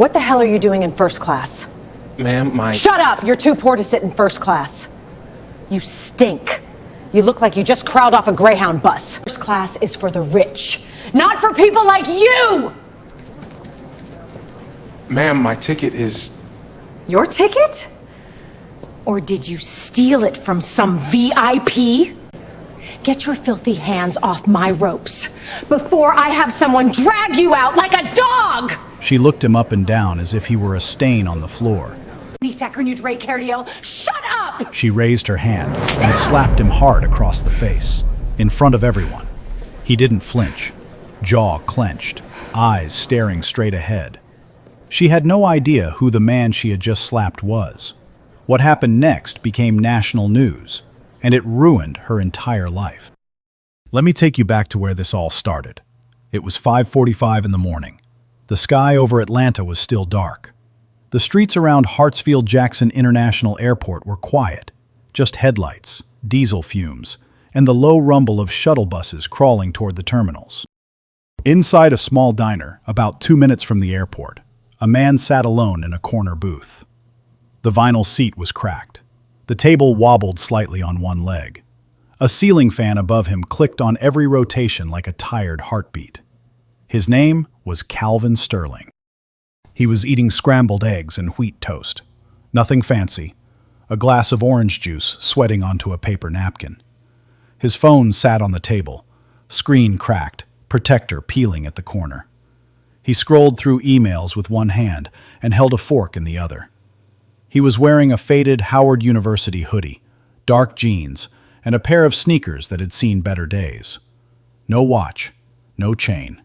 What the hell are you doing in first class? Ma'am, Shut up! You're too poor to sit in first class. You stink. You look like you just crawled off a Greyhound bus. First class is for the rich, not for people like you! Ma'am, my ticket is... Your ticket? Or did you steal it from some VIP? Get your filthy hands off my ropes before I have someone drag you out like a dog! She looked him up and down as if he were a stain on the floor. Shut up! She raised her hand and slapped him hard across the face, in front of everyone. He didn't flinch, jaw clenched, eyes staring straight ahead. She had no idea who the man she had just slapped was. What happened next became national news, and it ruined her entire life. Let me take you back to where this all started. It was 5:45 in the morning. The sky over Atlanta was still dark. The streets around Hartsfield-Jackson International Airport were quiet, just headlights, diesel fumes, and the low rumble of shuttle buses crawling toward the terminals. Inside a small diner, about 2 minutes from the airport, a man sat alone in a corner booth. The vinyl seat was cracked. The table wobbled slightly on one leg. A ceiling fan above him clicked on every rotation like a tired heartbeat. His name was Calvin Sterling. He was eating scrambled eggs and wheat toast. Nothing fancy. A glass of orange juice sweating onto a paper napkin. His phone sat on the table, screen cracked, protector peeling at the corner. He scrolled through emails with one hand and held a fork in the other. He was wearing a faded Howard University hoodie, dark jeans, and a pair of sneakers that had seen better days. No watch, no chain,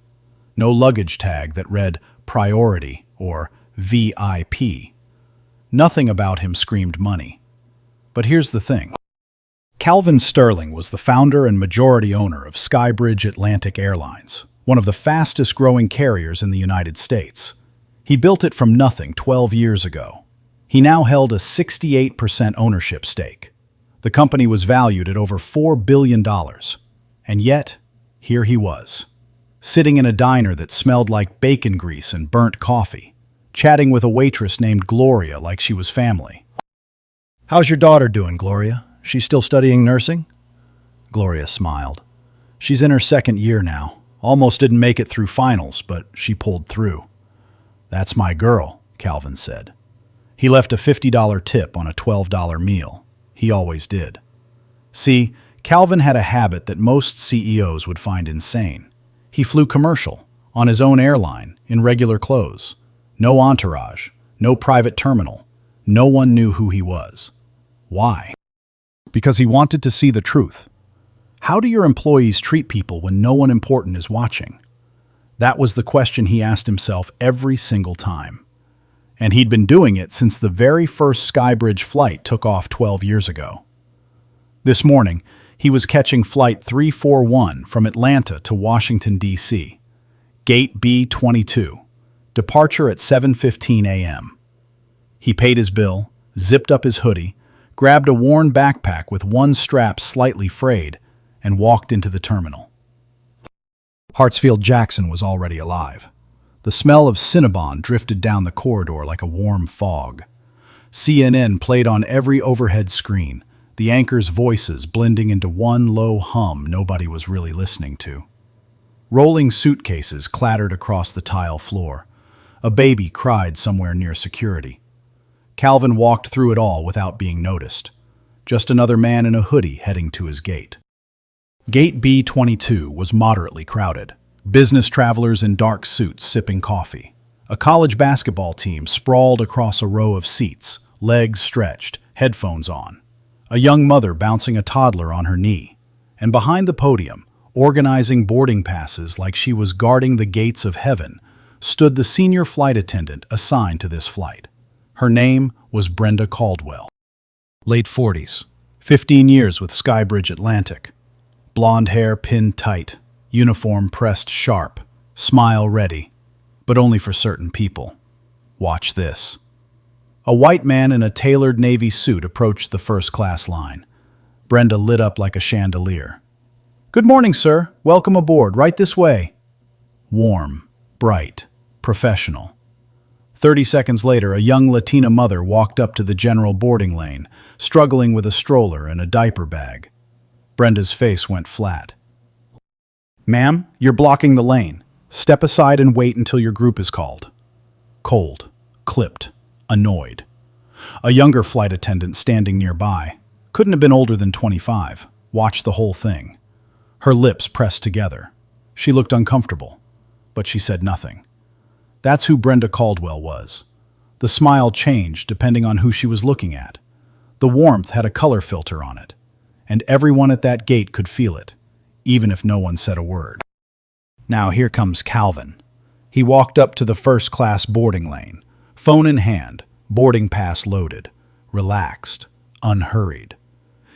no luggage tag that read Priority or VIP. Nothing about him screamed money. But here's the thing. Calvin Sterling was the founder and majority owner of Skybridge Atlantic Airlines, one of the fastest growing carriers in the United States. He built it from nothing 12 years ago. He now held a 68% ownership stake. The company was valued at over $4 billion. And yet, here he was, sitting in a diner that smelled like bacon grease and burnt coffee, chatting with a waitress named Gloria like she was family. "How's your daughter doing, Gloria? She's still studying nursing?" Gloria smiled. "She's in her second year now. Almost didn't make it through finals, but she pulled through." "That's my girl," Calvin said. He left a $50 tip on a $12 meal. He always did. See, Calvin had a habit that most CEOs would find insane. He flew commercial, on his own airline, in regular clothes. No entourage, no private terminal. No one knew who he was. Why? Because he wanted to see the truth. How do your employees treat people when no one important is watching? That was the question he asked himself every single time. And he'd been doing it since the very first Skybridge flight took off 12 years ago. This morning, he was catching Flight 341 from Atlanta to Washington, D.C. Gate B-22, departure at 7:15 a.m. He paid his bill, zipped up his hoodie, grabbed a worn backpack with one strap slightly frayed, and walked into the terminal. Hartsfield-Jackson was already alive. The smell of Cinnabon drifted down the corridor like a warm fog. CNN played on every overhead screen, the anchors' voices blending into one low hum nobody was really listening to. Rolling suitcases clattered across the tile floor. A baby cried somewhere near security. Calvin walked through it all without being noticed. Just another man in a hoodie heading to his gate. Gate B-22 was moderately crowded. Business travelers in dark suits sipping coffee. A college basketball team sprawled across a row of seats, legs stretched, headphones on. A young mother bouncing a toddler on her knee. And behind the podium, organizing boarding passes like she was guarding the gates of heaven, stood the senior flight attendant assigned to this flight. Her name was Brenda Caldwell. Late 40s, 15 years with Skybridge Atlantic. Blonde hair pinned tight, uniform pressed sharp, smile ready, but only for certain people. Watch this. A white man in a tailored navy suit approached the first-class line. Brenda lit up like a chandelier. "Good morning, sir. Welcome aboard. Right this way." Warm, bright, professional. 30 seconds later, a young Latina mother walked up to the general boarding lane, struggling with a stroller and a diaper bag. Brenda's face went flat. "Ma'am, you're blocking the lane. Step aside and wait until your group is called." Cold, clipped, annoyed. A younger flight attendant standing nearby, couldn't have been older than 25, watched the whole thing. Her lips pressed together. She looked uncomfortable, but she said nothing. That's who Brenda Caldwell was. The smile changed depending on who she was looking at. The warmth had a color filter on it, and everyone at that gate could feel it, even if no one said a word. Now here comes Calvin. He walked up to the first-class boarding lane, phone in hand, boarding pass loaded, relaxed, unhurried.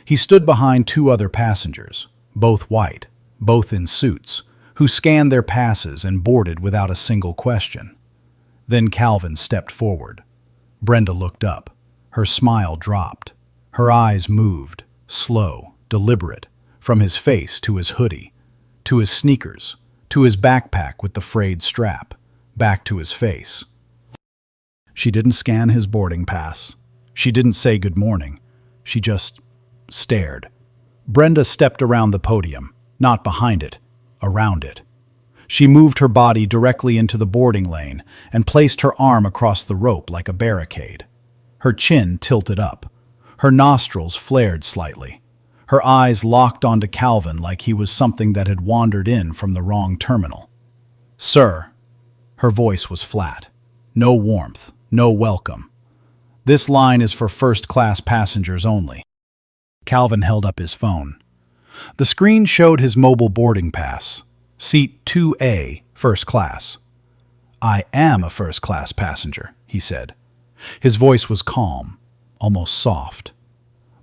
He stood behind two other passengers, both white, both in suits, who scanned their passes and boarded without a single question. Then Calvin stepped forward. Brenda looked up. Her smile dropped. Her eyes moved, slow, deliberate, from his face to his hoodie, to his sneakers, to his backpack with the frayed strap, back to his face. She didn't scan his boarding pass. She didn't say good morning. She just stared. Brenda stepped around the podium, not behind it, around it. She moved her body directly into the boarding lane and placed her arm across the rope like a barricade. Her chin tilted up. Her nostrils flared slightly. Her eyes locked onto Calvin like he was something that had wandered in from the wrong terminal. "Sir." Her voice was flat. No warmth, no welcome. "This line is for first-class passengers only." Calvin held up his phone. The screen showed his mobile boarding pass. Seat 2A, first class. "I am a first-class passenger," he said. His voice was calm, almost soft.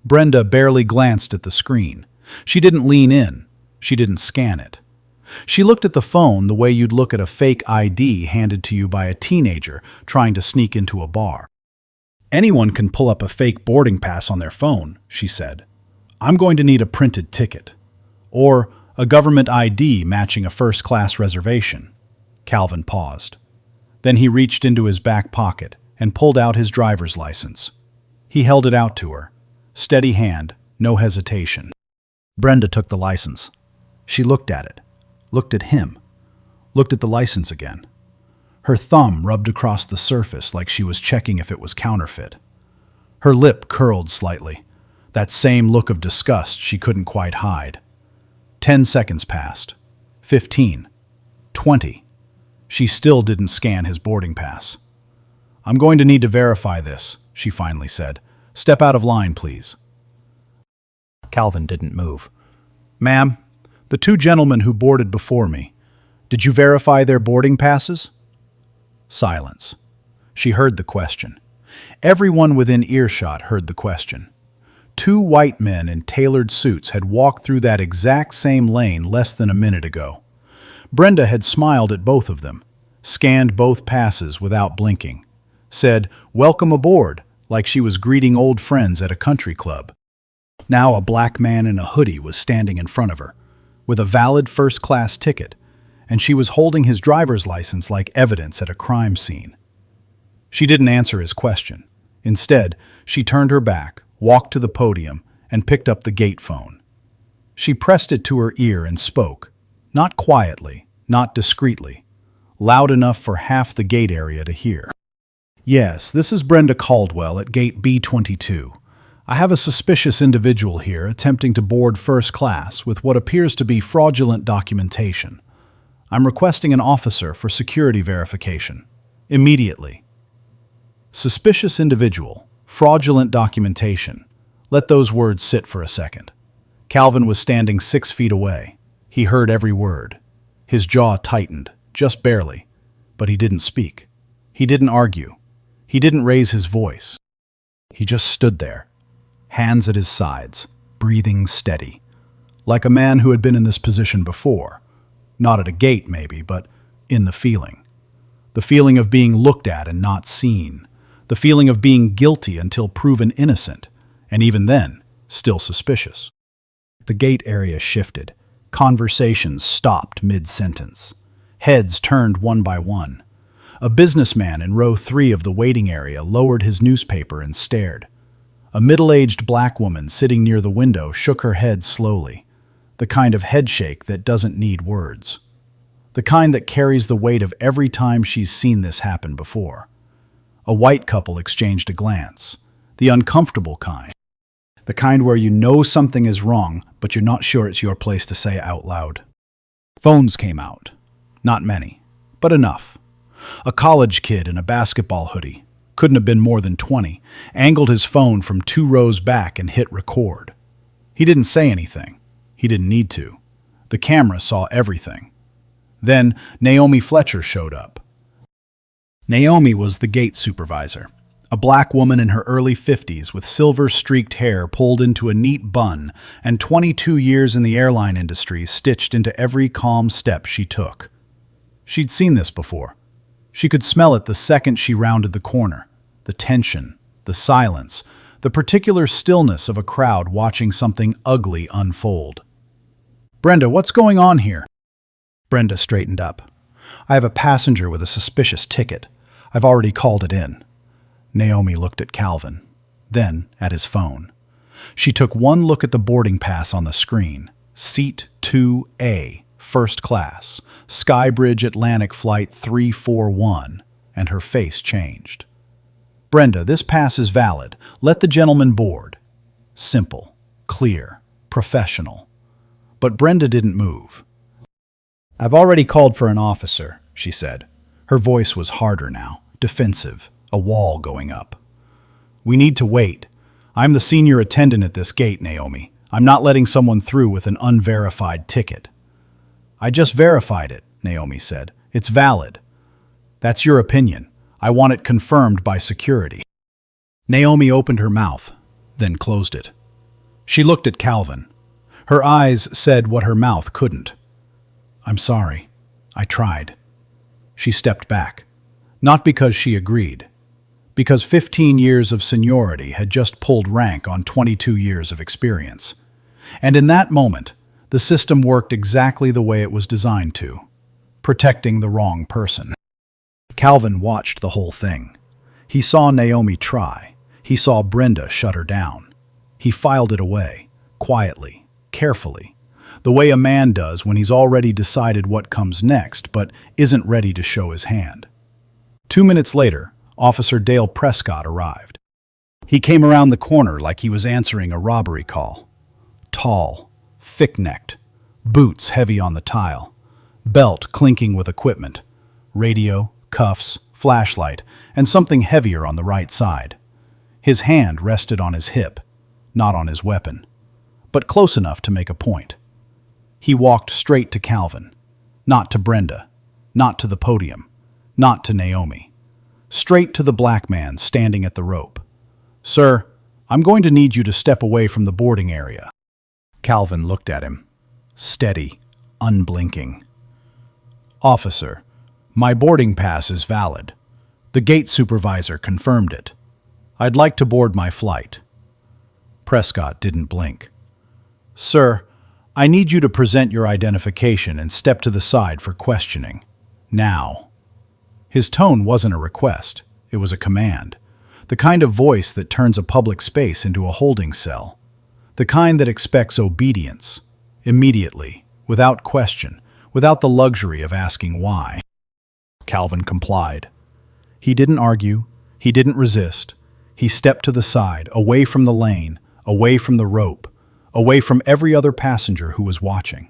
Brenda barely glanced at the screen. She didn't lean in. She didn't scan it. She looked at the phone the way you'd look at a fake ID handed to you by a teenager trying to sneak into a bar. "Anyone can pull up a fake boarding pass on their phone," she said. "I'm going to need a printed ticket. Or a government ID matching a first-class reservation." Calvin paused. Then he reached into his back pocket and pulled out his driver's license. He held it out to her. Steady hand, no hesitation. Brenda took the license. She looked at it, looked at him, looked at the license again. Her thumb rubbed across the surface like she was checking if it was counterfeit. Her lip curled slightly, that same look of disgust she couldn't quite hide. 10 seconds passed. 15. 20. She still didn't scan his boarding pass. "I'm going to need to verify this," she finally said. "Step out of line, please." Calvin didn't move. "Ma'am, the two gentlemen who boarded before me, did you verify their boarding passes?" Silence. She heard the question. Everyone within earshot heard the question. Two white men in tailored suits had walked through that exact same lane less than a minute ago. Brenda had smiled at both of them, scanned both passes without blinking, said, "Welcome aboard," like she was greeting old friends at a country club. Now a black man in a hoodie was standing in front of her, with a valid first-class ticket, and she was holding his driver's license like evidence at a crime scene. She didn't answer his question. Instead, she turned her back, walked to the podium, and picked up the gate phone. She pressed it to her ear and spoke, not quietly, not discreetly, loud enough for half the gate area to hear. "Yes, this is Brenda Caldwell at gate B22. I have a suspicious individual here attempting to board first class with what appears to be fraudulent documentation. I'm requesting an officer for security verification. Immediately." Suspicious individual, fraudulent documentation. Let those words sit for a second. Calvin was standing 6 feet away. He heard every word. His jaw tightened, just barely, but he didn't speak. He didn't argue. He didn't raise his voice. He just stood there, hands at his sides, breathing steady, like a man who had been in this position before. Not at a gate, maybe, but in the feeling. The feeling of being looked at and not seen. The feeling of being guilty until proven innocent, and even then, still suspicious. The gate area shifted. Conversations stopped mid-sentence. Heads turned one by one. A businessman in row 3 of the waiting area lowered his newspaper and stared. A middle-aged black woman sitting near the window shook her head slowly, the kind of headshake that doesn't need words. The kind that carries the weight of every time she's seen this happen before. A white couple exchanged a glance, the uncomfortable kind. The kind where you know something is wrong, but you're not sure it's your place to say it out loud. Phones came out. Not many, but enough. A college kid in a basketball hoodie, couldn't have been more than 20, angled his phone from 2 rows back and hit record. He didn't say anything. He didn't need to. The camera saw everything. Then Naomi Fletcher showed up. Naomi was the gate supervisor, a black woman in her early 50s with silver-streaked hair pulled into a neat bun and 22 years in the airline industry stitched into every calm step she took. She'd seen this before. She could smell it the second she rounded the corner. The tension, the silence, the particular stillness of a crowd watching something ugly unfold. "Brenda, what's going on here?" Brenda straightened up. "I have a passenger with a suspicious ticket. I've already called it in." Naomi looked at Calvin, then at his phone. She took one look at the boarding pass on the screen. Seat 2A, first class, Skybridge Atlantic Flight 341, and her face changed. "Brenda, this pass is valid. Let the gentleman board." Simple, clear, professional. But Brenda didn't move. "I've already called for an officer," she said. Her voice was harder now, defensive, a wall going up. "We need to wait. I'm the senior attendant at this gate, Naomi. I'm not letting someone through with an unverified ticket." "I just verified it," Naomi said. "It's valid." "That's your opinion. I want it confirmed by security." Naomi opened her mouth, then closed it. She looked at Calvin. Her eyes said what her mouth couldn't. "I'm sorry. I tried." She stepped back. Not because she agreed. Because 15 years of seniority had just pulled rank on 22 years of experience. And in that moment, the system worked exactly the way it was designed to, protecting the wrong person. Calvin watched the whole thing. He saw Naomi try. He saw Brenda shut her down. He filed it away, quietly, carefully, the way a man does when he's already decided what comes next but isn't ready to show his hand. 2 minutes later, Officer Dale Prescott arrived. He came around the corner like he was answering a robbery call. Tall, thick-necked, boots heavy on the tile, belt clinking with equipment, radio, cuffs, flashlight, and something heavier on the right side. His hand rested on his hip, not on his weapon, but close enough to make a point. He walked straight to Calvin, not to Brenda, not to the podium, not to Naomi. Straight to the black man standing at the rope. "Sir, I'm going to need you to step away from the boarding area." Calvin looked at him, steady, unblinking. "Officer, my boarding pass is valid. The gate supervisor confirmed it. I'd like to board my flight." Prescott didn't blink. "Sir, I need you to present your identification and step to the side for questioning. Now." His tone wasn't a request. It was a command. The kind of voice that turns a public space into a holding cell. The kind that expects obedience, immediately, without question, without the luxury of asking why. Calvin complied. He didn't argue. He didn't resist. He stepped to the side, away from the lane, away from the rope, away from every other passenger who was watching.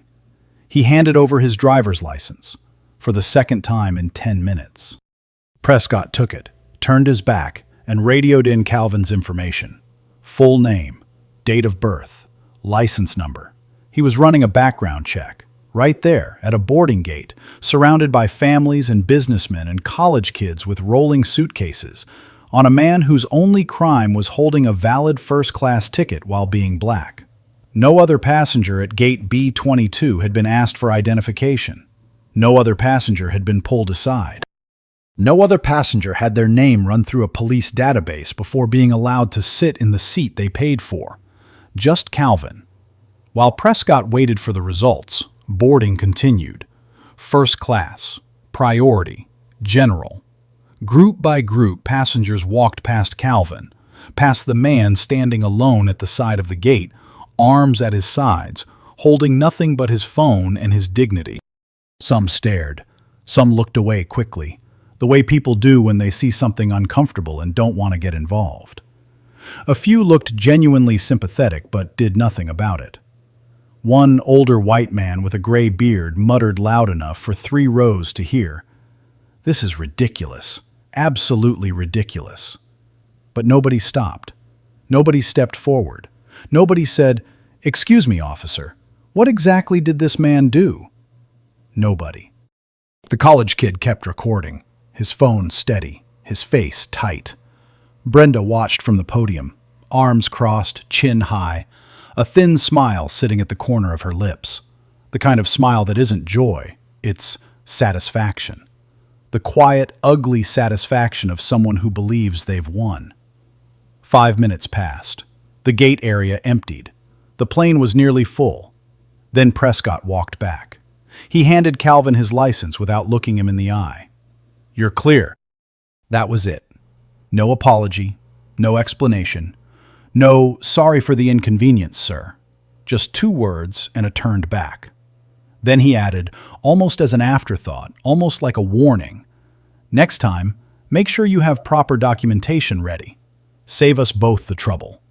He handed over his driver's license, for the second time in 10 minutes. Prescott took it, turned his back, and radioed in Calvin's information. Full name, date of birth, license number. He was running a background check, right there, at a boarding gate, surrounded by families and businessmen and college kids with rolling suitcases, on a man whose only crime was holding a valid first-class ticket while being black. No other passenger at gate B22 had been asked for identification. No other passenger had been pulled aside. No other passenger had their name run through a police database before being allowed to sit in the seat they paid for. Just Calvin. While Prescott waited for the results, boarding continued. First class, priority, general, Group by group, passengers walked past Calvin, past the man standing alone at the side of the gate, arms at his sides, holding nothing but his phone and his dignity. Some stared. Some looked away quickly, the way people do when they see something uncomfortable and don't want to get involved. A few looked genuinely sympathetic but did nothing about it. One older white man with a gray beard muttered loud enough for 3 rows to hear, "This is ridiculous, absolutely ridiculous." But nobody stopped. Nobody stepped forward. Nobody said, "Excuse me, officer, what exactly did this man do?" Nobody. The college kid kept recording, his phone steady, his face tight. Brenda watched from the podium, arms crossed, chin high, a thin smile sitting at the corner of her lips. The kind of smile that isn't joy, it's satisfaction. The quiet, ugly satisfaction of someone who believes they've won. 5 minutes passed. The gate area emptied. The plane was nearly full. Then Prescott walked back. He handed Calvin his license without looking him in the eye. "You're clear." That was it. No apology, no explanation, no "sorry for the inconvenience, sir." Just 2 words and a turned back. Then he added, almost as an afterthought, almost like a warning, "Next time, make sure you have proper documentation ready. Save us both the trouble."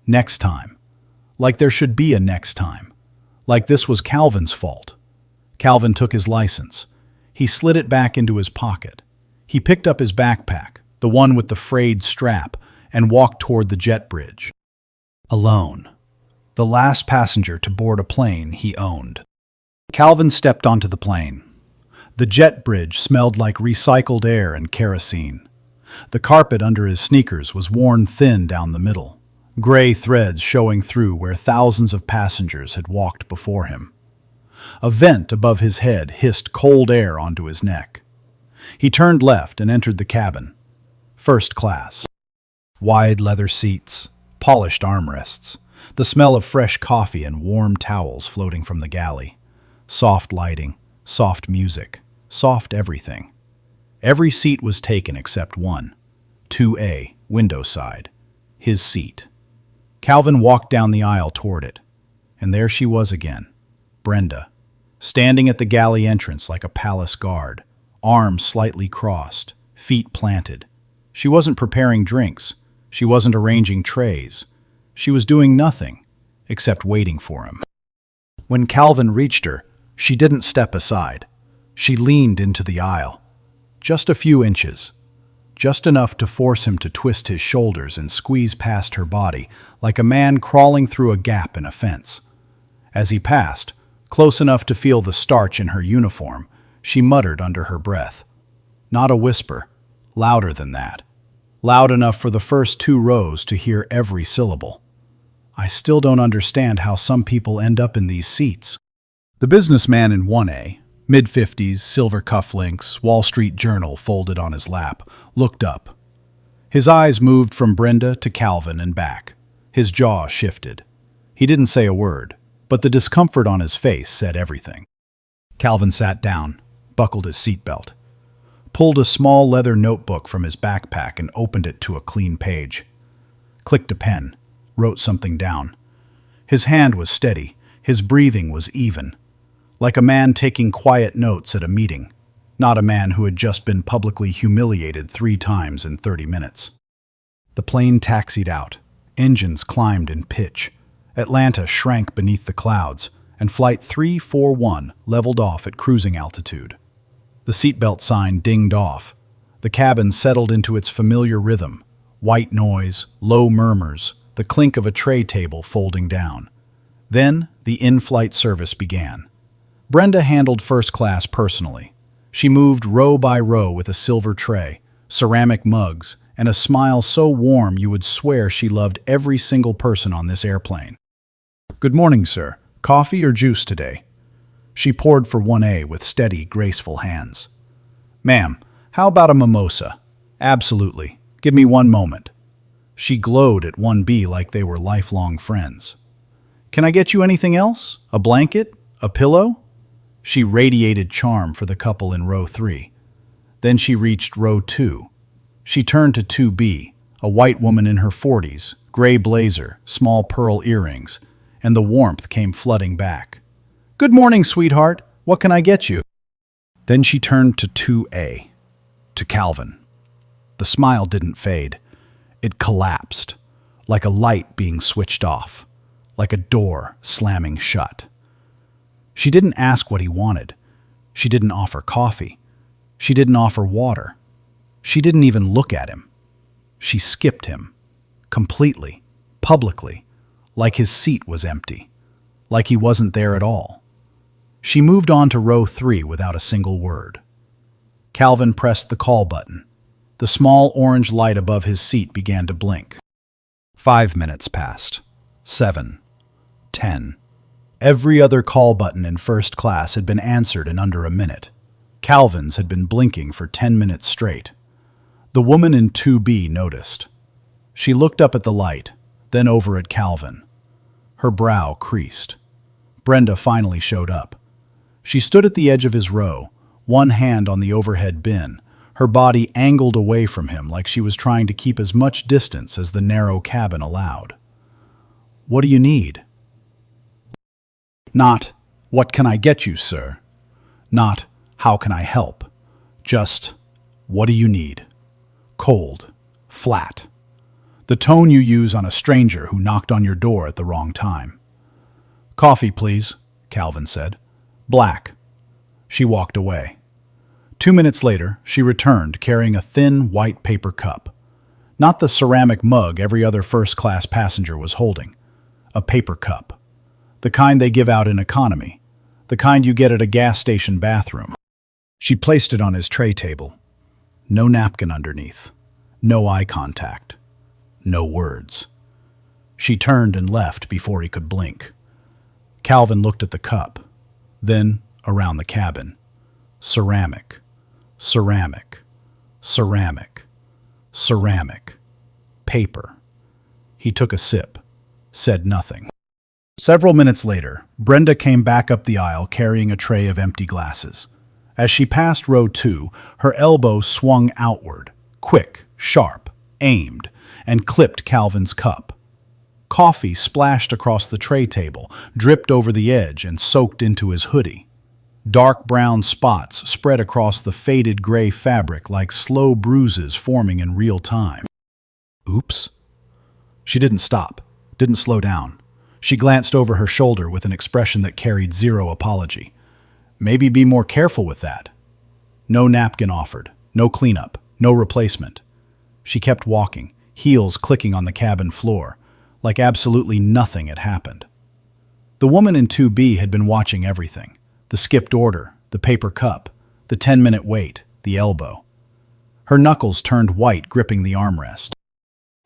Next time. Like there should be a next time. Like this was Calvin's fault. Calvin took his license. He slid it back into his pocket. He picked up his backpack, the one with the frayed strap, and walked toward the jet bridge. Alone. The last passenger to board a plane he owned. Calvin stepped onto the plane. The jet bridge smelled like recycled air and kerosene. The carpet under his sneakers was worn thin down the middle, gray threads showing through where thousands of passengers had walked before him. A vent above his head hissed cold air onto his neck. He turned left and entered the cabin. First class. Wide leather seats, polished armrests, the smell of fresh coffee and warm towels floating from the galley. Soft lighting, soft music, soft everything. Every seat was taken except one. 2A, window side. His seat. Calvin walked down the aisle toward it. And there she was again. Brenda. Standing at the galley entrance like a palace guard. Arms slightly crossed. Feet planted. She wasn't preparing drinks. She wasn't arranging trays. She was doing nothing except waiting for him. When Calvin reached her, she didn't step aside. She leaned into the aisle. Just a few inches. Just enough to force him to twist his shoulders and squeeze past her body like a man crawling through a gap in a fence. As he passed, close enough to feel the starch in her uniform, she muttered under her breath. Not a whisper, louder than that. Loud enough for the first 2 rows to hear every syllable. "I still don't understand how some people end up in these seats." The businessman in 1A, mid-50s, silver cufflinks, Wall Street Journal folded on his lap, looked up. His eyes moved from Brenda to Calvin and back. His jaw shifted. He didn't say a word, but the discomfort on his face said everything. Calvin sat down, buckled his seatbelt, pulled a small leather notebook from his backpack and opened it to a clean page. Clicked a pen, wrote something down. His hand was steady, his breathing was even, like a man taking quiet notes at a meeting, not a man who had just been publicly humiliated 3 times in 30 minutes. The plane taxied out. Engines climbed in pitch. Atlanta shrank beneath the clouds, and Flight 341 leveled off at cruising altitude. The seatbelt sign dinged off. The cabin settled into its familiar rhythm. White noise, low murmurs, the clink of a tray table folding down. Then the in-flight service began. Brenda handled first class personally. She moved row by row with a silver tray, ceramic mugs, and a smile so warm you would swear she loved every single person on this airplane. "Good morning, sir. Coffee or juice today?" She poured for 1A with steady, graceful hands. "Ma'am, how about a mimosa?" "Absolutely. Give me 1 moment." She glowed at 1B like they were lifelong friends. "Can I get you anything else? A blanket? A pillow?" She radiated charm for the couple in row 3. Then she reached row 2. She turned to 2B, a white woman in her 40s, gray blazer, small pearl earrings, and the warmth came flooding back. "Good morning, sweetheart. What can I get you?" Then she turned to 2A, to Calvin. The smile didn't fade. It collapsed, like a light being switched off, like a door slamming shut. She didn't ask what he wanted. She didn't offer coffee. She didn't offer water. She didn't even look at him. She skipped him, completely, publicly, like his seat was empty, like he wasn't there at all. She moved on to row 3 without a single word. Calvin pressed the call button. The small orange light above his seat began to blink. 5 minutes passed. 7. 10. Every other call button in first class had been answered in under a minute. Calvin's had been blinking for 10 minutes straight. The woman in 2B noticed. She looked up at the light, then over at Calvin. Her brow creased. Brenda finally showed up. She stood at the edge of his row, one hand on the overhead bin, her body angled away from him like she was trying to keep as much distance as the narrow cabin allowed. "What do you need?" Not, "What can I get you, sir?" Not, "How can I help?" Just, "What do you need?" Cold, flat. The tone you use on a stranger who knocked on your door at the wrong time. "Coffee, please," Calvin said. "Black." She walked away. 2 minutes later, she returned carrying a thin, white paper cup. Not the ceramic mug every other first-class passenger was holding. A paper cup. The kind they give out in economy. The kind you get at a gas station bathroom. She placed it on his tray table. No napkin underneath. No eye contact. No words. She turned and left before he could blink. Calvin looked at the cup. Then around the cabin. Ceramic. Ceramic. Ceramic. Ceramic. Paper. He took a sip. Said nothing. Several minutes later, Brenda came back up the aisle carrying a tray of empty glasses. As she passed row 2, her elbow swung outward, quick, sharp, aimed, and clipped Calvin's cup. Coffee splashed across the tray table, dripped over the edge, and soaked into his hoodie. Dark brown spots spread across the faded gray fabric like slow bruises forming in real time. Oops. She didn't stop, didn't slow down. She glanced over her shoulder with an expression that carried zero apology. Maybe be more careful with that. No napkin offered, no cleanup, no replacement. She kept walking, heels clicking on the cabin floor, like absolutely nothing had happened. The woman in 2B had been watching everything. The skipped order, the paper cup, the 10-minute wait, the elbow. Her knuckles turned white gripping the armrest.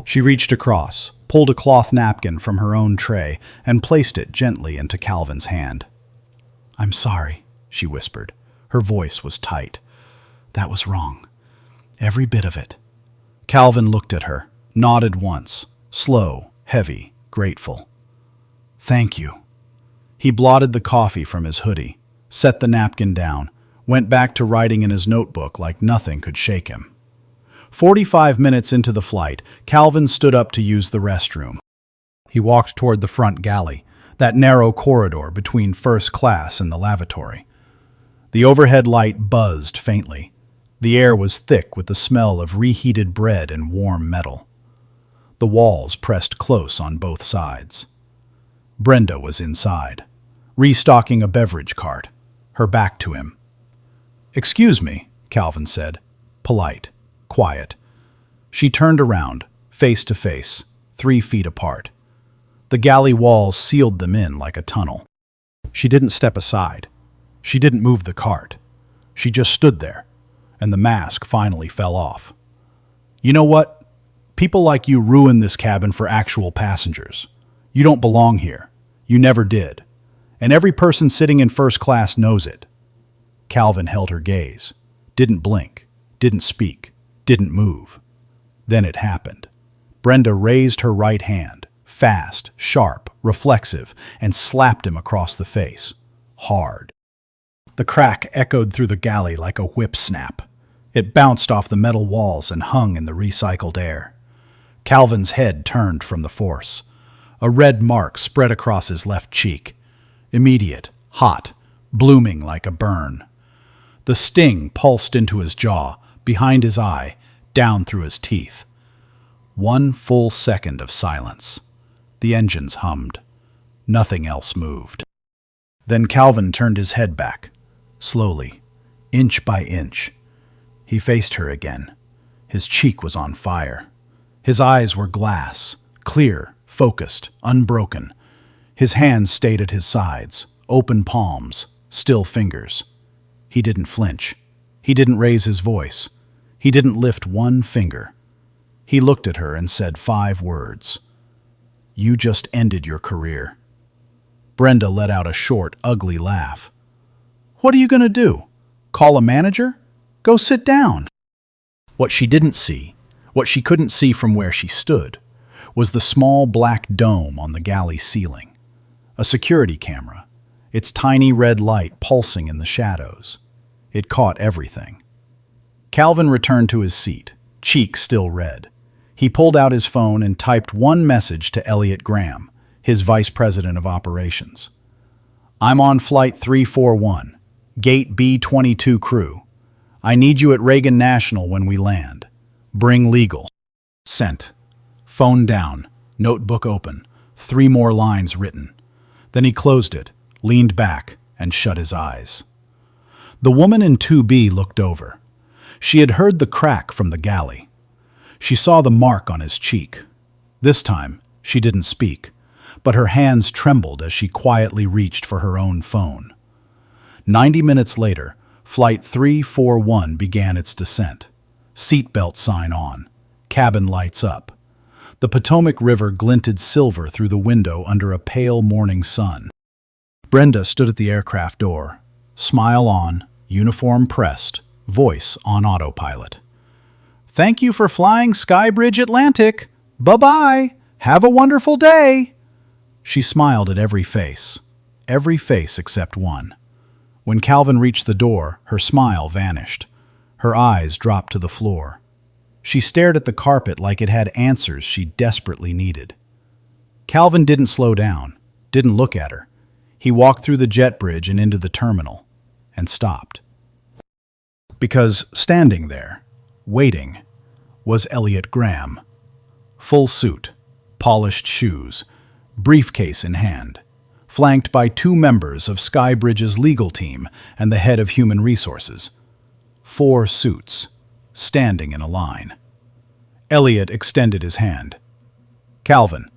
She reached across, pulled a cloth napkin from her own tray, and placed it gently into Calvin's hand. "I'm sorry," she whispered. Her voice was tight. "That was wrong. Every bit of it." Calvin looked at her, nodded once, slow, heavy, grateful. "Thank you." He blotted the coffee from his hoodie, set the napkin down, went back to writing in his notebook like nothing could shake him. 45 minutes into the flight, Calvin stood up to use the restroom. He walked toward the front galley, that narrow corridor between first class and the lavatory. The overhead light buzzed faintly. The air was thick with the smell of reheated bread and warm metal. The walls pressed close on both sides. Brenda was inside, restocking a beverage cart, her back to him. "Excuse me," Calvin said, polite, quiet. She turned around, face to face, 3 feet apart. The galley walls sealed them in like a tunnel. She didn't step aside. She didn't move the cart. She just stood there, and the mask finally fell off. "You know what? People like you ruin this cabin for actual passengers. You don't belong here. You never did. And every person sitting in first class knows it." Calvin held her gaze, didn't blink, didn't speak, didn't move. Then it happened. Brenda raised her right hand, fast, sharp, reflexive, and slapped him across the face. Hard. The crack echoed through the galley like a whip snap. It bounced off the metal walls and hung in the recycled air. Calvin's head turned from the force. A red mark spread across his left cheek. Immediate, hot, blooming like a burn. The sting pulsed into his jaw, behind his eye, down through his teeth. 1 full second of silence. The engines hummed. Nothing else moved. Then Calvin turned his head back, slowly, inch by inch. He faced her again. His cheek was on fire. His eyes were glass, clear, focused, unbroken. His hands stayed at his sides, open palms, still fingers. He didn't flinch. He didn't raise his voice. He didn't lift one finger. He looked at her and said 5 words. "You just ended your career." Brenda let out a short, ugly laugh. "What are you going to do? Call a manager? Go sit down." What she didn't see, what she couldn't see from where she stood, was the small black dome on the galley ceiling. A security camera, its tiny red light pulsing in the shadows. It caught everything. Calvin returned to his seat, cheek still red. He pulled out his phone and typed one message to Elliot Graham, his vice president of operations. "I'm on flight 341, gate B22 crew. I need you at Reagan National when we land. Bring legal." Sent. Phone down, notebook open, 3 more lines written. Then he closed it, leaned back, and shut his eyes. The woman in 2B looked over. She had heard the crack from the galley. She saw the mark on his cheek. This time, she didn't speak, but her hands trembled as she quietly reached for her own phone. 90 minutes later, Flight 341 began its descent. Seatbelt sign on. Cabin lights up. The Potomac River glinted silver through the window under a pale morning sun. Brenda stood at the aircraft door, smile on, uniform pressed, voice on autopilot. "Thank you for flying Skybridge Atlantic. Bye-bye. Have a wonderful day." She smiled at every face except one. When Calvin reached the door, her smile vanished. Her eyes dropped to the floor. She stared at the carpet like it had answers she desperately needed. Calvin didn't slow down, didn't look at her. He walked through the jet bridge and into the terminal, and stopped. Because standing there, waiting, was Elliot Graham. Full suit, polished shoes, briefcase in hand, flanked by 2 members of Skybridge's legal team and the head of human resources. 4 suits, standing in a line. Elliot extended his hand. "Calvin,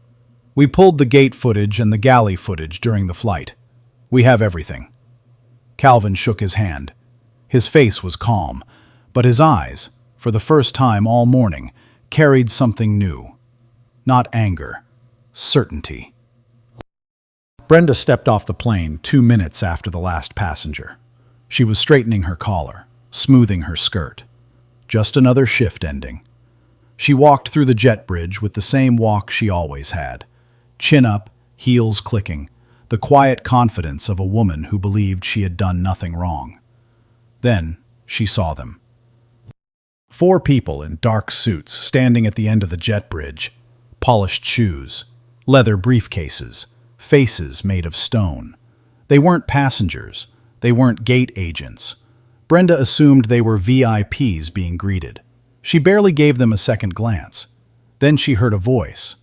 we pulled the gate footage and the galley footage during the flight. We have everything." Calvin shook his hand. His face was calm, but his eyes, for the first time all morning, carried something new. Not anger, certainty. Brenda stepped off the plane 2 minutes after the last passenger. She was straightening her collar, smoothing her skirt. Just another shift ending. She walked through the jet bridge with the same walk she always had. Chin up, heels clicking, the quiet confidence of a woman who believed she had done nothing wrong. Then she saw them. 4 people in dark suits standing at the end of the jet bridge. Polished shoes, leather briefcases, faces made of stone. They weren't passengers. They weren't gate agents. Brenda assumed they were VIPs being greeted. She barely gave them a second glance. Then she heard a voice.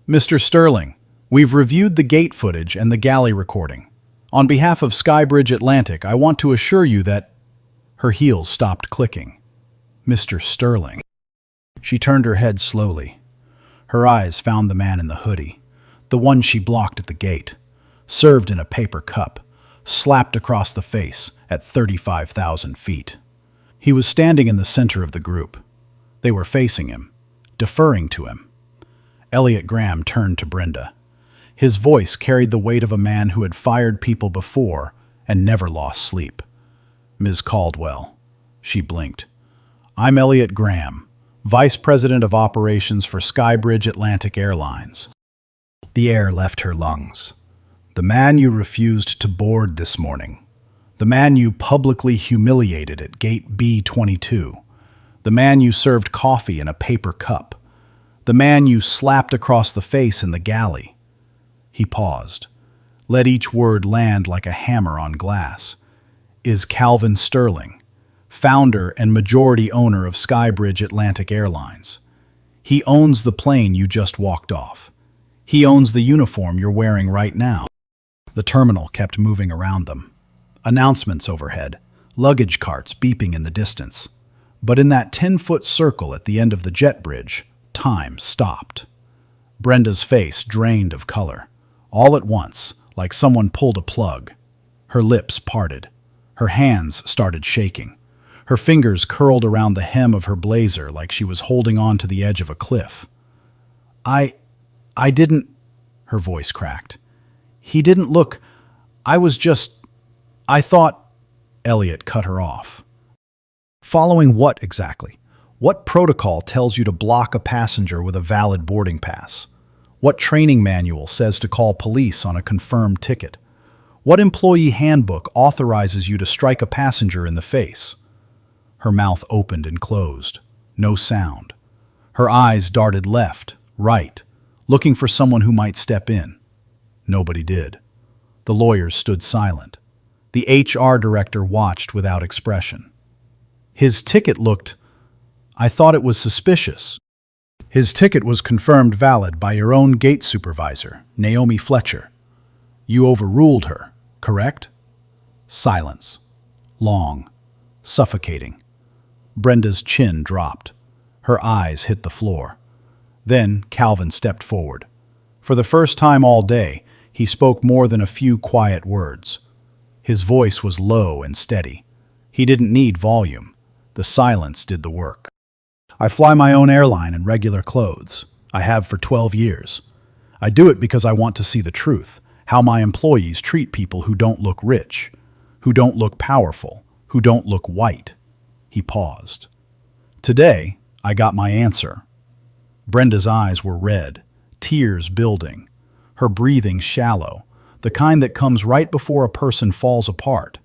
"Mr. Sterling, we've reviewed the gate footage and the galley recording. On behalf of Skybridge Atlantic, I want to assure you that..." Her heels stopped clicking. Mr. Sterling. She turned her head slowly. Her eyes found the man in the hoodie, the one she blocked at the gate, served in a paper cup, slapped across the face at 35,000 feet. He was standing in the center of the group. They were facing him, deferring to him. Elliot Graham turned to Brenda. His voice carried the weight of a man who had fired people before and never lost sleep. "Ms. Caldwell." She blinked. "I'm Elliot Graham, Vice President of Operations for Skybridge Atlantic Airlines." The air left her lungs. "The man you refused to board this morning. The man you publicly humiliated at gate B22. The man you served coffee in a paper cup. The man you slapped across the face in the galley. He paused. Let each word land like a hammer on glass. Is Calvin Sterling, founder and majority owner of Skybridge Atlantic Airlines. He owns the plane you just walked off. He owns the uniform you're wearing right now. The terminal kept moving around them. Announcements overhead, luggage carts beeping in the distance. But in that 10-foot circle at the end of the jet bridge, time stopped. Brenda's face drained of color. All at once, like someone pulled a plug. Her lips parted. Her hands started shaking. Her fingers curled around the hem of her blazer like she was holding on to the edge of a cliff. I didn't... Her voice cracked. He didn't look... I thought... Elliot cut her off. Following what exactly? What protocol tells you to block a passenger with a valid boarding pass? What training manual says to call police on a confirmed ticket? What employee handbook authorizes you to strike a passenger in the face? Her mouth opened and closed. No sound. Her eyes darted left, right, looking for someone who might step in. Nobody did. The lawyers stood silent. The HR director watched without expression. His ticket looked... I thought it was suspicious. His ticket was confirmed valid by your own gate supervisor, Naomi Fletcher. You overruled her, correct? Silence. Long. Suffocating. Brenda's chin dropped. Her eyes hit the floor. Then Calvin stepped forward. For the first time all day, he spoke more than a few quiet words. His voice was low and steady. He didn't need volume. The silence did the work. I fly my own airline in regular clothes. I have for 12 years. I do it because I want to see the truth, how my employees treat people who don't look rich, who don't look powerful, who don't look white. He paused. Today, I got my answer. Brenda's eyes were red, tears building, her breathing shallow, the kind that comes right before a person falls apart.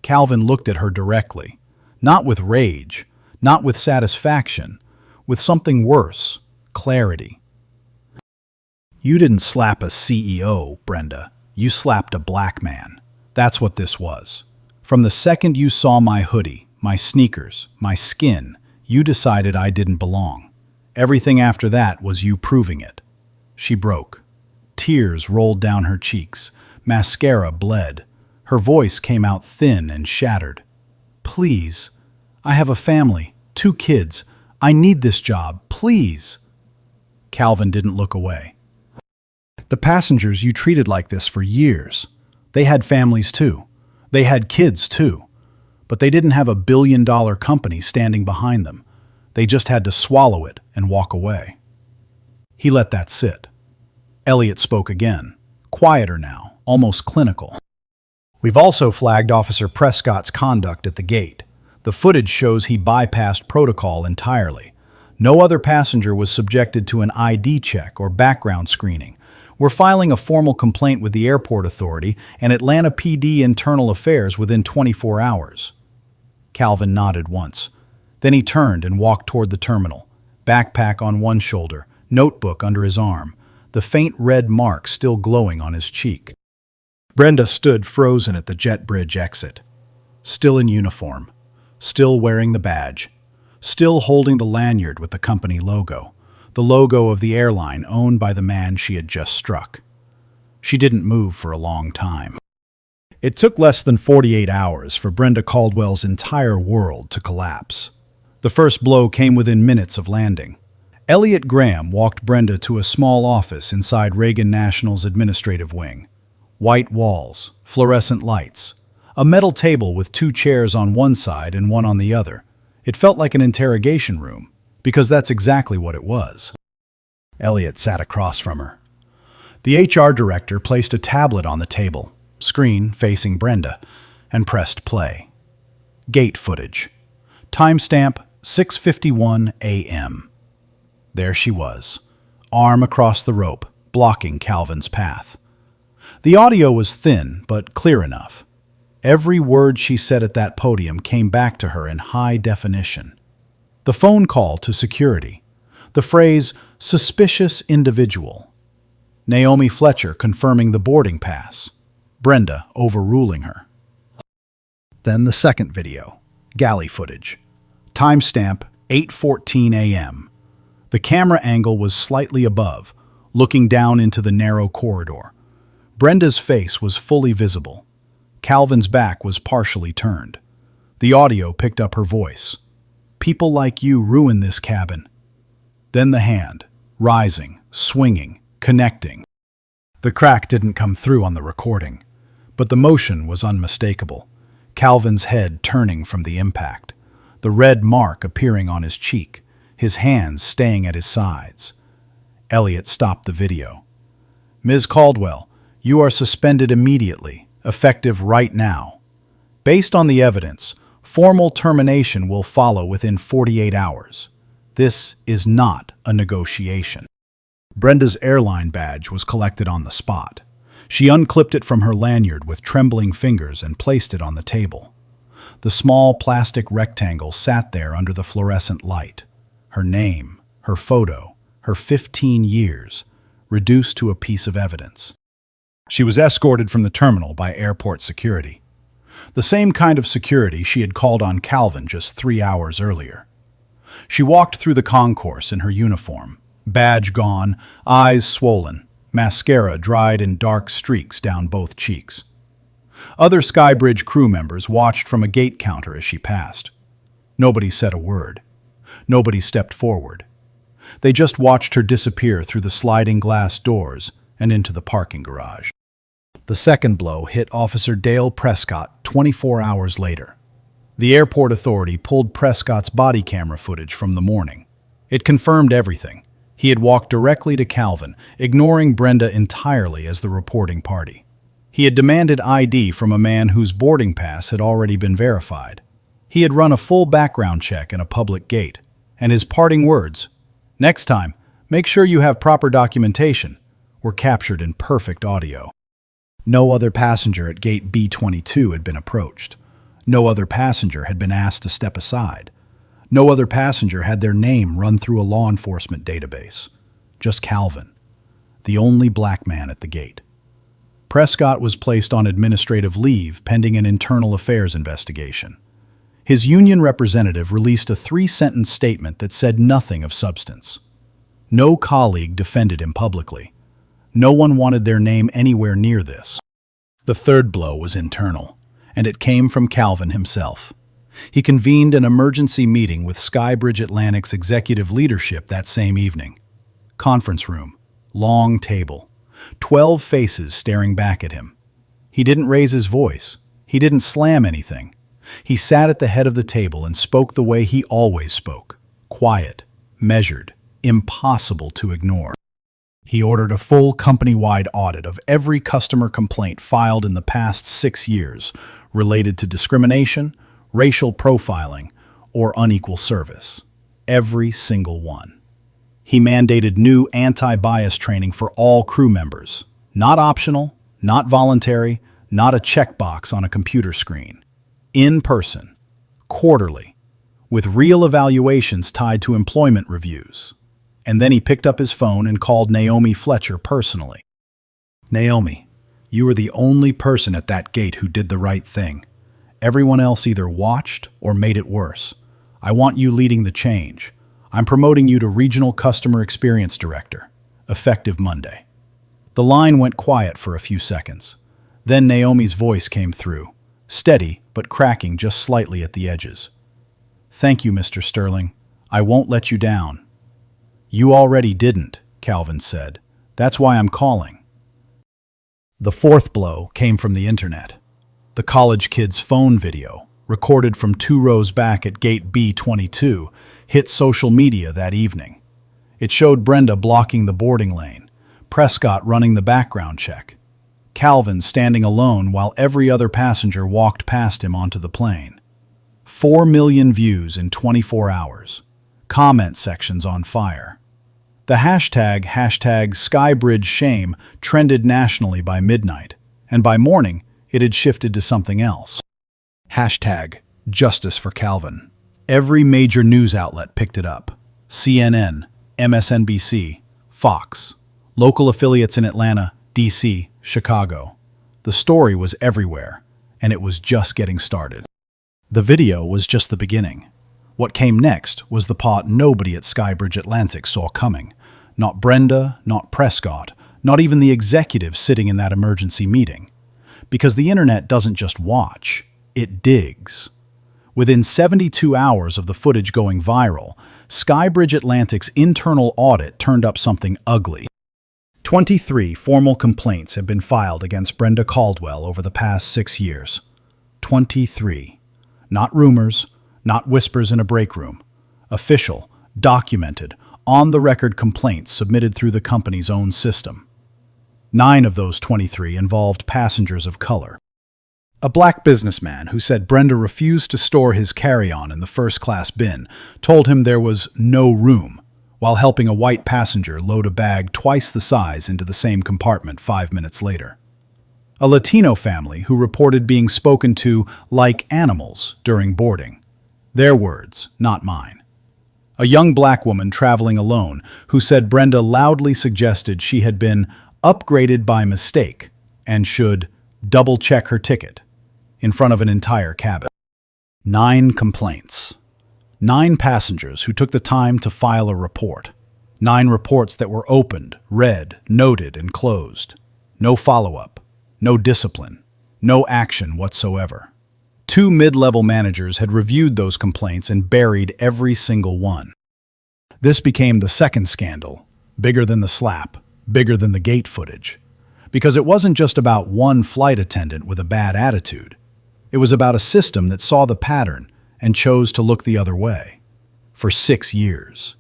Calvin looked at her directly, not with rage, not with satisfaction, with something worse, clarity. You didn't slap a CEO, Brenda. You slapped a black man. That's what this was. From the second you saw my hoodie, my sneakers, my skin, you decided I didn't belong. Everything after that was you proving it. She broke. Tears rolled down her cheeks. Mascara bled. Her voice came out thin and shattered. Please. I have a family, 2 kids. I need this job, please. Calvin didn't look away. The passengers you treated like this for years. They had families too. They had kids too. But they didn't have a billion-dollar company standing behind them. They just had to swallow it and walk away. He let that sit. Elliot spoke again, quieter now, almost clinical. We've also flagged Officer Prescott's conduct at the gate. The footage shows he bypassed protocol entirely. No other passenger was subjected to an ID check or background screening. We're filing a formal complaint with the airport authority and Atlanta PD Internal Affairs within 24 hours. Calvin nodded once. Then he turned and walked toward the terminal, backpack on one shoulder, notebook under his arm, the faint red mark still glowing on his cheek. Brenda stood frozen at the jet bridge exit, still in uniform. Still wearing the badge, still holding the lanyard with the company logo, the logo of the airline owned by the man she had just struck. She didn't move for a long time. It took less than 48 hours for Brenda Caldwell's entire world to collapse. The first blow came within minutes of landing. Elliot Graham walked Brenda to a small office inside Reagan National's administrative wing. White walls, fluorescent lights, a metal table with 2 chairs on one side and one on the other. It felt like an interrogation room, because that's exactly what it was. Elliot sat across from her. The HR director placed a tablet on the table, screen facing Brenda, and pressed play. Gate footage. Timestamp 6:51 a.m. There she was, arm across the rope, blocking Calvin's path. The audio was thin, but clear enough. Every word she said at that podium came back to her in high definition. The phone call to security. The phrase, suspicious individual. Naomi Fletcher confirming the boarding pass. Brenda overruling her. Then the second video. Galley footage. Timestamp 8:14 a.m. The camera angle was slightly above, looking down into the narrow corridor. Brenda's face was fully visible. Calvin's back was partially turned. The audio picked up her voice. People like you ruin this cabin. Then the hand, rising, swinging, connecting. The crack didn't come through on the recording, but the motion was unmistakable. Calvin's head turning from the impact, the red mark appearing on his cheek, his hands staying at his sides. Elliot stopped the video. Ms. Caldwell, you are suspended immediately, effective right now. Based on the evidence, formal termination will follow within 48 hours. This is not a negotiation. Brenda's airline badge was collected on the spot. She unclipped it from her lanyard with trembling fingers and placed it on the table. The small plastic rectangle sat there under the fluorescent light. Her name, her photo, her 15 years, reduced to a piece of evidence. She was escorted from the terminal by airport security. The same kind of security she had called on Calvin just 3 hours earlier. She walked through the concourse in her uniform, badge gone, eyes swollen, mascara dried in dark streaks down both cheeks. Other Skybridge crew members watched from a gate counter as she passed. Nobody said a word. Nobody stepped forward. They just watched her disappear through the sliding glass doors and into the parking garage. The second blow hit Officer Dale Prescott 24 hours later. The airport authority pulled Prescott's body camera footage from the morning. It confirmed everything. He had walked directly to Calvin, ignoring Brenda entirely as the reporting party. He had demanded ID from a man whose boarding pass had already been verified. He had run a full background check in a public gate. And his parting words, "Next time, make sure you have proper documentation," were captured in perfect audio. No other passenger at gate B22 had been approached. No other passenger had been asked to step aside. No other passenger had their name run through a law enforcement database. Just Calvin, the only black man at the gate. Prescott was placed on administrative leave pending an internal affairs investigation. His union representative released a 3-sentence statement that said nothing of substance. No colleague defended him publicly. No one wanted their name anywhere near this. The third blow was internal, and it came from Calvin himself. He convened an emergency meeting with Skybridge Atlantic's executive leadership that same evening. Conference room, long table, 12 faces staring back at him. He didn't raise his voice. He didn't slam anything. He sat at the head of the table and spoke the way he always spoke, quiet, measured, impossible to ignore. He ordered a full company-wide audit of every customer complaint filed in the past 6 years related to discrimination, racial profiling, or unequal service. Every single one. He mandated new anti-bias training for all crew members. Not optional, not voluntary, not a checkbox on a computer screen. In person, quarterly, with real evaluations tied to employment reviews. And then he picked up his phone and called Naomi Fletcher personally. "Naomi, you were the only person at that gate who did the right thing. Everyone else either watched or made it worse. I want you leading the change. I'm promoting you to Regional Customer Experience Director, effective Monday." The line went quiet for a few seconds. Then Naomi's voice came through, steady but cracking just slightly at the edges. "Thank you, Mr. Sterling. I won't let you down." "You already didn't," Calvin said. "That's why I'm calling." The fourth blow came from the internet. The college kid's phone video, recorded from 2 rows back at gate B22, hit social media that evening. It showed Brenda blocking the boarding lane, Prescott running the background check, Calvin standing alone while every other passenger walked past him onto the plane. 4 million views in 24 hours. Comment sections on fire. The hashtag SkybridgeShame trended nationally by midnight, and by morning, it had shifted to something else. Hashtag Justice for Calvin. Every major news outlet picked it up. CNN, MSNBC, Fox, local affiliates in Atlanta, D.C., Chicago. The story was everywhere, and it was just getting started. The video was just the beginning. What came next was the part nobody at Skybridge Atlantic saw coming. Not Brenda, not Prescott, not even the executives sitting in that emergency meeting. Because the internet doesn't just watch, it digs. Within 72 hours of the footage going viral, Skybridge Atlantic's internal audit turned up something ugly. 23 formal complaints have been filed against Brenda Caldwell over the past 6 years. 23. Not rumors, not whispers in a break room. Official, documented, on-the-record complaints submitted through the company's own system. 9 of those 23 involved passengers of color. A black businessman who said Brenda refused to store his carry-on in the first-class bin told him there was no room, while helping a white passenger load a bag twice the size into the same compartment 5 minutes later. A Latino family who reported being spoken to like animals during boarding. Their words, not mine. A young black woman traveling alone who said Brenda loudly suggested she had been upgraded by mistake and should double-check her ticket in front of an entire cabin. 9 complaints. 9 passengers who took the time to file a report. 9 reports that were opened, read, noted, and closed. No follow-up, no discipline, no action whatsoever. 2 mid-level managers had reviewed those complaints and buried every single one. This became the second scandal, bigger than the slap, bigger than the gate footage. Because it wasn't just about one flight attendant with a bad attitude. It was about a system that saw the pattern and chose to look the other way. For 6 years.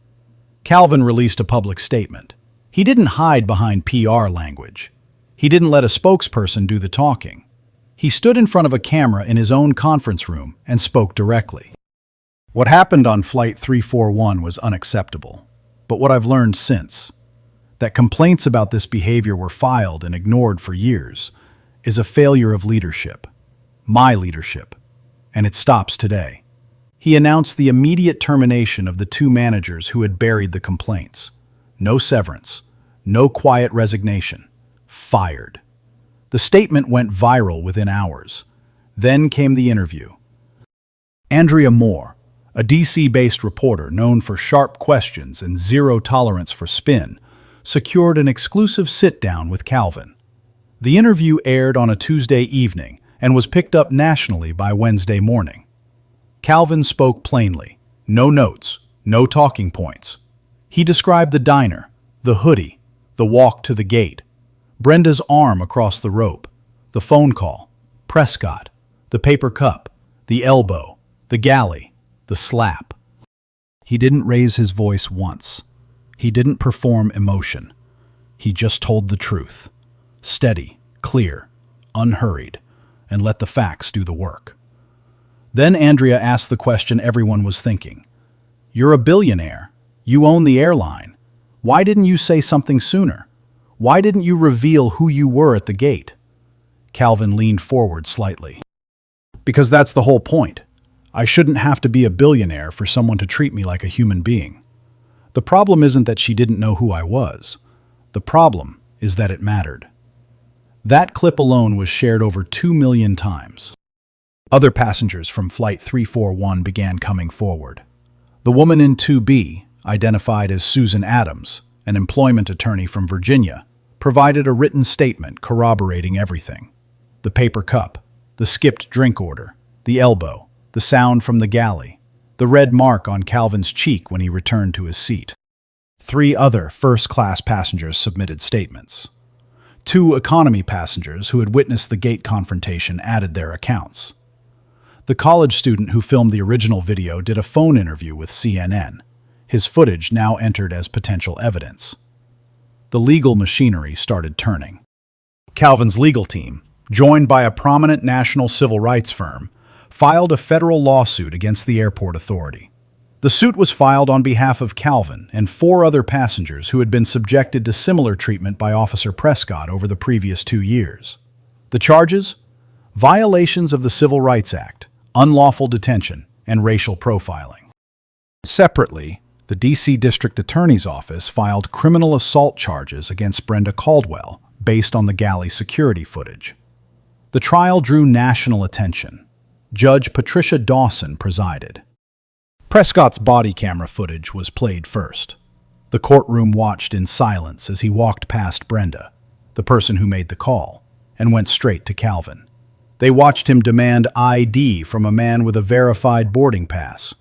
Calvin released a public statement. He didn't hide behind PR language. He didn't let a spokesperson do the talking. He stood in front of a camera in his own conference room and spoke directly. What happened on Flight 341 was unacceptable. But what I've learned since, that complaints about this behavior were filed and ignored for years, is a failure of leadership. My leadership. And it stops today. He announced the immediate termination of the 2 managers who had buried the complaints. No severance. No quiet resignation. Fired. The statement went viral within hours. Then came the interview. Andrea Moore, a DC-based reporter known for sharp questions and zero tolerance for spin, secured an exclusive sit-down with Calvin. The interview aired on a Tuesday evening and was picked up nationally by Wednesday morning. Calvin spoke plainly. No notes, no talking points. He described the diner, the hoodie, the walk to the gate, Brenda's arm across the rope, the phone call, Prescott, the paper cup, the elbow, the galley, the slap. He didn't raise his voice once. He didn't perform emotion. He just told the truth. Steady, clear, unhurried, and let the facts do the work. Then Andrea asked the question everyone was thinking. You're a billionaire. You own the airline. Why didn't you say something sooner? Why didn't you reveal who you were at the gate? Calvin leaned forward slightly. Because that's the whole point. I shouldn't have to be a billionaire for someone to treat me like a human being. The problem isn't that she didn't know who I was. The problem is that it mattered. That clip alone was shared over 2 million times. Other passengers from Flight 341 began coming forward. The woman in 2B, identified as Susan Adams, an employment attorney from Virginia, provided a written statement corroborating everything. The paper cup, the skipped drink order, the elbow, the sound from the galley, the red mark on Calvin's cheek when he returned to his seat. 3 other first-class passengers submitted statements. 2 economy passengers who had witnessed the gate confrontation added their accounts. The college student who filmed the original video did a phone interview with CNN. His footage now entered as potential evidence. The legal machinery started turning. Calvin's legal team, joined by a prominent national civil rights firm, filed a federal lawsuit against the airport authority. The suit was filed on behalf of Calvin and 4 other passengers who had been subjected to similar treatment by Officer Prescott over the previous 2 years. The charges? violations of the Civil Rights Act, unlawful detention, and racial profiling. Separately, the D.C. District Attorney's Office filed criminal assault charges against Brenda Caldwell based on the galley security footage. The trial drew national attention. Judge Patricia Dawson presided. Prescott's body camera footage was played first. The courtroom watched in silence as he walked past Brenda, the person who made the call, and went straight to Calvin. They watched him demand ID from a man with a verified boarding pass.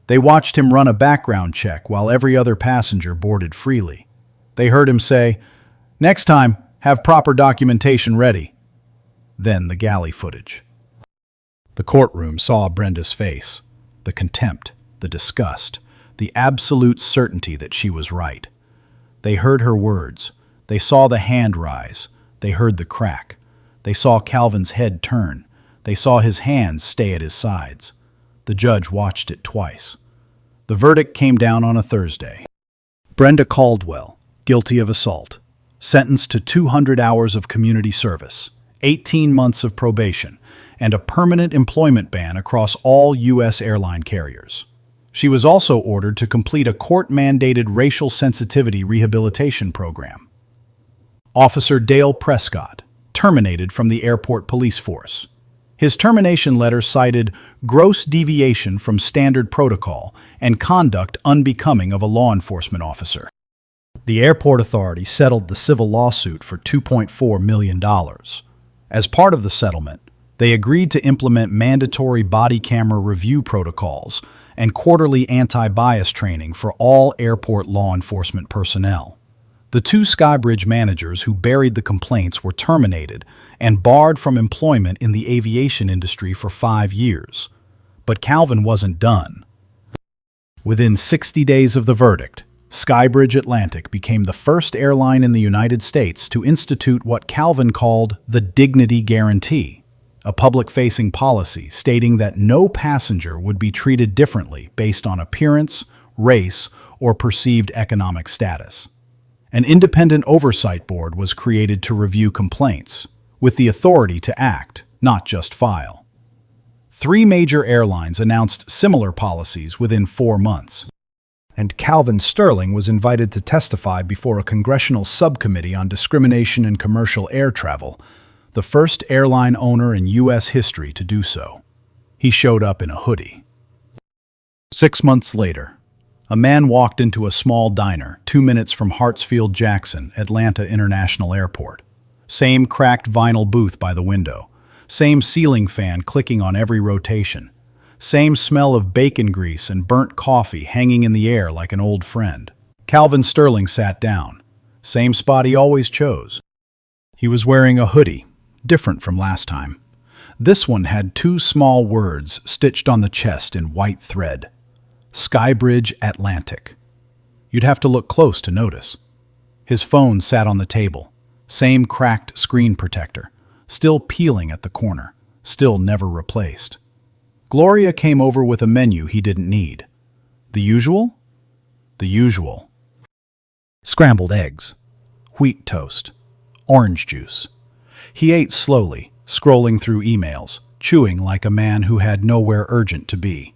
They watched him run a background check while every other passenger boarded freely. They heard him say, "Next time, have proper documentation ready." Then the galley footage. The courtroom saw Brenda's face, the contempt, the disgust, the absolute certainty that she was right. They heard her words. They saw the hand rise. They heard the crack. They saw Calvin's head turn. They saw his hands stay at his sides. The judge watched it twice. The verdict came down on a Thursday. Brenda Caldwell, guilty of assault, sentenced to 200 hours of community service, 18 months of probation, and a permanent employment ban across all U.S. airline carriers. She was also ordered to complete a court-mandated racial sensitivity rehabilitation program. Officer Dale Prescott, terminated from the airport police force. His termination letter cited gross deviation from standard protocol and conduct unbecoming of a law enforcement officer. The airport authority settled the civil lawsuit for $2.4 million. As part of the settlement, they agreed to implement mandatory body camera review protocols and quarterly anti-bias training for all airport law enforcement personnel. The two Skybridge managers who buried the complaints were terminated and barred from employment in the aviation industry for 5 years. But Calvin wasn't done. Within 60 days of the verdict, Skybridge Atlantic became the first airline in the United States to institute what Calvin called the Dignity Guarantee, a public-facing policy stating that no passenger would be treated differently based on appearance, race, or perceived economic status. An independent oversight board was created to review complaints, with the authority to act, not just file. 3 major airlines announced similar policies within 4 months. And Calvin Sterling was invited to testify before a congressional subcommittee on discrimination in commercial air travel, the first airline owner in U.S. history to do so. He showed up in a hoodie. 6 months later, a man walked into a small diner 2 minutes from Hartsfield-Jackson, Atlanta International Airport. Same cracked vinyl booth by the window. Same ceiling fan clicking on every rotation. Same smell of bacon grease and burnt coffee hanging in the air like an old friend. Calvin Sterling sat down. Same spot he always chose. He was wearing a hoodie, different from last time. This one had 2 small words stitched on the chest in white thread. Skybridge Atlantic. You'd have to look close to notice. His phone sat on the table. Same cracked screen protector, still peeling at the corner, still never replaced. Gloria came over with a menu he didn't need. The usual? The usual. Scrambled eggs, wheat toast, orange juice. He ate slowly, scrolling through emails, chewing like a man who had nowhere urgent to be.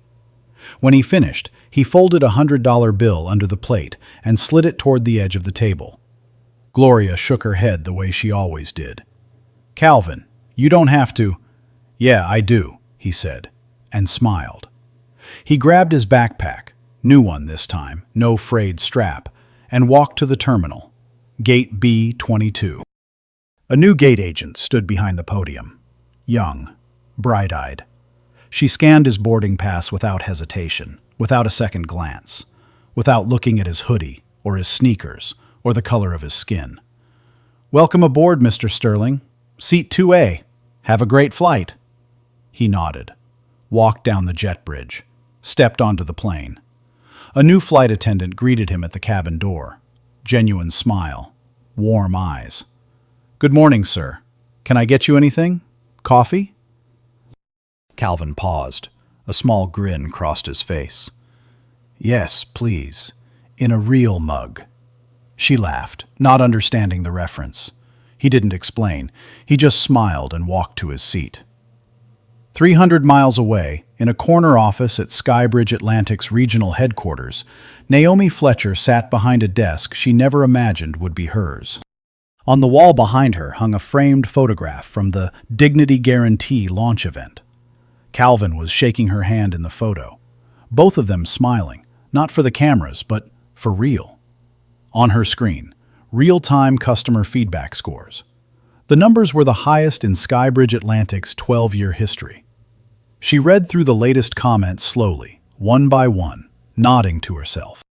When he finished, he folded a $100 bill under the plate and slid it toward the edge of the table. Gloria shook her head the way she always did. "Calvin, you don't have to." "Yeah, I do," he said, and smiled. He grabbed his backpack, new one this time, no frayed strap, and walked to the terminal, Gate B-22. A new gate agent stood behind the podium, young, bright-eyed. She scanned his boarding pass without hesitation, without a second glance, without looking at his hoodie or his sneakers or the color of his skin. "Welcome aboard, Mr. Sterling. Seat 2A. Have a great flight." He nodded, walked down the jet bridge, stepped onto the plane. A new flight attendant greeted him at the cabin door. Genuine smile, warm eyes. "Good morning, sir. Can I get you anything? Coffee?" Calvin paused. A small grin crossed his face. "Yes, please. In a real mug." She laughed, not understanding the reference. He didn't explain. He just smiled and walked to his seat. 300 miles away, in a corner office at Skybridge Atlantic's regional headquarters, Naomi Fletcher sat behind a desk she never imagined would be hers. On the wall behind her hung a framed photograph from the Dignity Guarantee launch event. Calvin was shaking her hand in the photo, both of them smiling, not for the cameras, but for real. On her screen, real-time customer feedback scores. The numbers were the highest in Skybridge Atlantic's 12-year history. She read through the latest comments slowly, one by one, nodding to herself.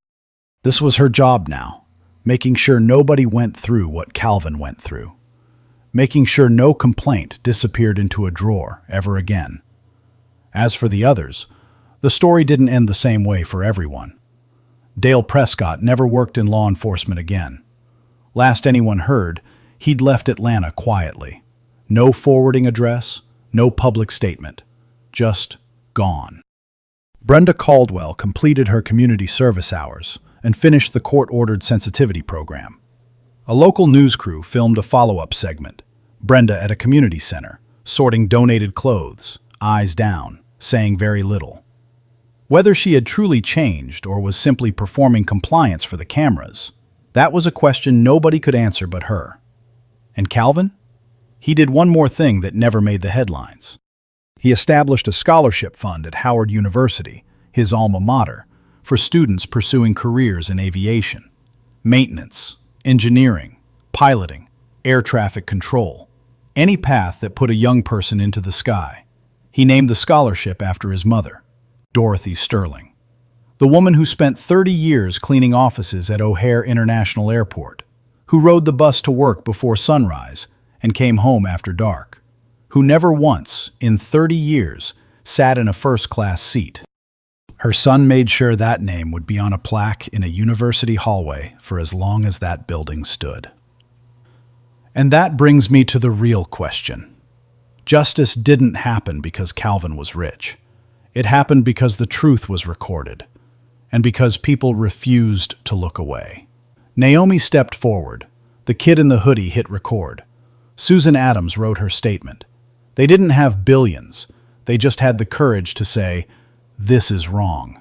This was her job now, making sure nobody went through what Calvin went through. Making sure no complaint disappeared into a drawer ever again. As for the others, the story didn't end the same way for everyone. Dale Prescott never worked in law enforcement again. Last anyone heard, he'd left Atlanta quietly. No forwarding address, no public statement. Just gone. Brenda Caldwell completed her community service hours and finished the court-ordered sensitivity program. A local news crew filmed a follow-up segment, Brenda at a community center, sorting donated clothes, eyes down, saying very little. Whether she had truly changed or was simply performing compliance for the cameras, that was a question nobody could answer but her. And Calvin? He did one more thing that never made the headlines. He established a scholarship fund at Howard University, his alma mater, for students pursuing careers in aviation, maintenance, engineering, piloting, air traffic control, any path that put a young person into the sky. He named the scholarship after his mother, Dorothy Sterling, the woman who spent 30 years cleaning offices at O'Hare International Airport, who rode the bus to work before sunrise and came home after dark, who never once, in 30 years, sat in a first-class seat. Her son made sure that name would be on a plaque in a university hallway for as long as that building stood. And that brings me to the real question. Justice didn't happen because Calvin was rich. It happened because the truth was recorded, and because people refused to look away. Naomi stepped forward. The kid in the hoodie hit record. Susan Adams wrote her statement. They didn't have billions. They just had the courage to say, "This is wrong."